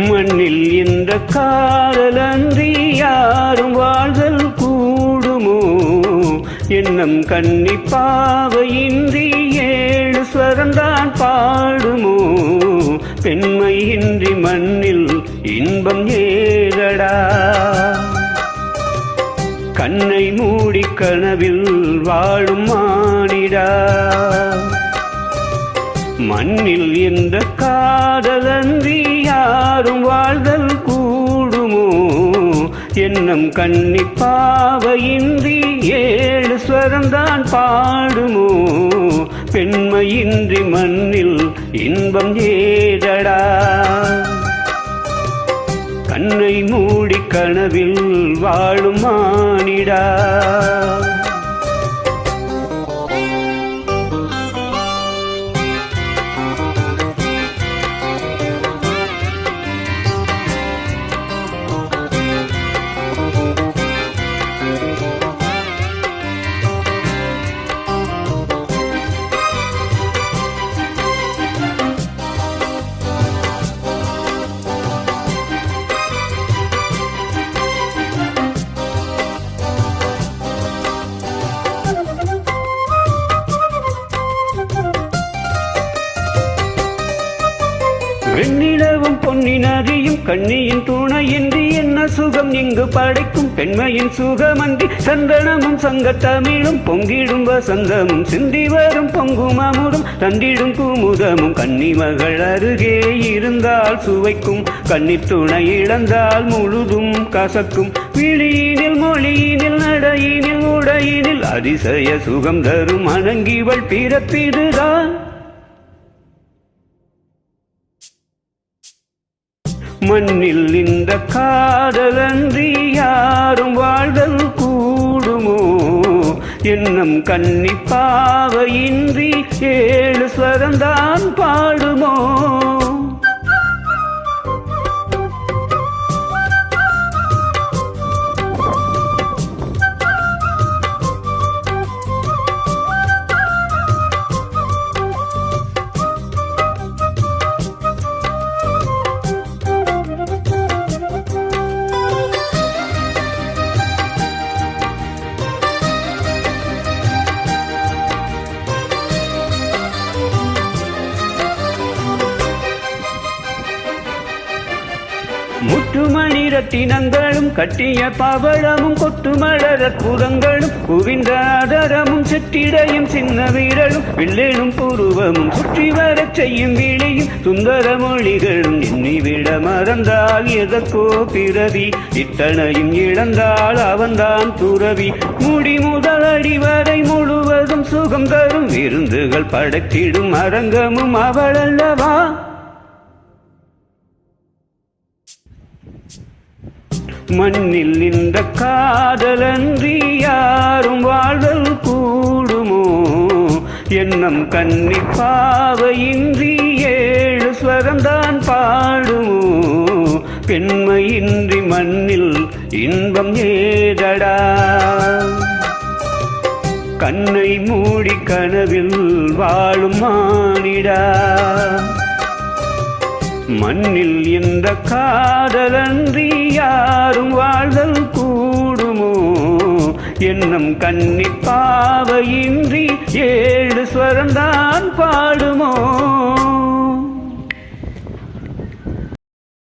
மண்ணில் இந்த காதலன்றி யாரும் வாழ்தல் கூடுமோ? எண்ணம் கன்னி பாவையின்றி ஏழு ஸ்வரந்தான் பாடுமோ? பெண்மையின்றி மண்ணில் இன்பம் ஏதடா? கண்ணை மூடி கனவில் வாழும் மானிடா. மண்ணில் எந்த காதலன்றி யாரும் வாழ்தல் கூடுமோ? எண்ணம் கன்னி பாவையின்றி ஏழு ஸ்வரந்தான் பாடுமோ? பெண்மையின்றி மண்ணில் இன்பம் ஏதடா? கண்ணை மூடி கனவில் வாழும் மானிடா. வெண்ணிலவும் பொன்னி நதியும் கண்ணியின் துணையின்றி என்ன சுகம் இங்கு படைக்கும்? பெண்மையின் சுகமன்றி சந்தனமும் சங்கத்தமிழும் பொங்கிடும் வசந்தமும் சிந்தி வரும் பொங்கும் அமுதும் தந்திடும் குமுதமும் கன்னிமகள் அருகே இருந்தால் சுவைக்கும், கன்னித் துணை இழந்தால் முழுதும் கசக்கும். விழியினில் மொழியினில் நடையினில் உடையினில் அதிசய சுகம் தரும் அணங்கிவள் பிறப்பிதுதான். மண்ணில் இந்த காதலன்றி யாரும் வாழ்தல் கூடுமோ? எண்ணம் கன்னி பாவையின்றி ஏழு ஸ்வரந்தான் பாடுமோ? முற்றுமணி ரத்தினங்களும் கட்டிய பவழமும் கொட்டுமலர் அற்புதங்களும் குவிந்த ஆதரமும் சிற்றிடையும் சின்ன வீரலும் வில்லேனும் புருவமும் சுற்றி வரச் செய்யும் விழியும் சுந்தர மொழிகளும் எண்ணிவிட மறந்தால் எதற்கோ பிறவி, இத்தனையும் இழந்தால் அவன்தான் துறவி. முடி முதல் அடி வரை முழுவதும் சுகம் தரும் விருந்துகள் படைத்திடும் அரங்கமும் அவளல்லவா? மண்ணில் இந்த காதலன்றி யாரும் வாழ்தல் கூடுமோ? எண்ணம் கன்னி பாவையின்றி ஏழு ஸ்வரந்தான் பாடுமோ? பெண்மையின்றி மண்ணில் இன்பம் ஏதடா? கண்ணை மூடி கனவில் வாழும் மானிடா. மண்ணில் இந்த காதலன்றி யாரும் வாழ்தல் கூடுமோ? எண்ணம் கன்னி பாவையின்றி ஏழு ஸ்வரந்தான் பாடுமோ?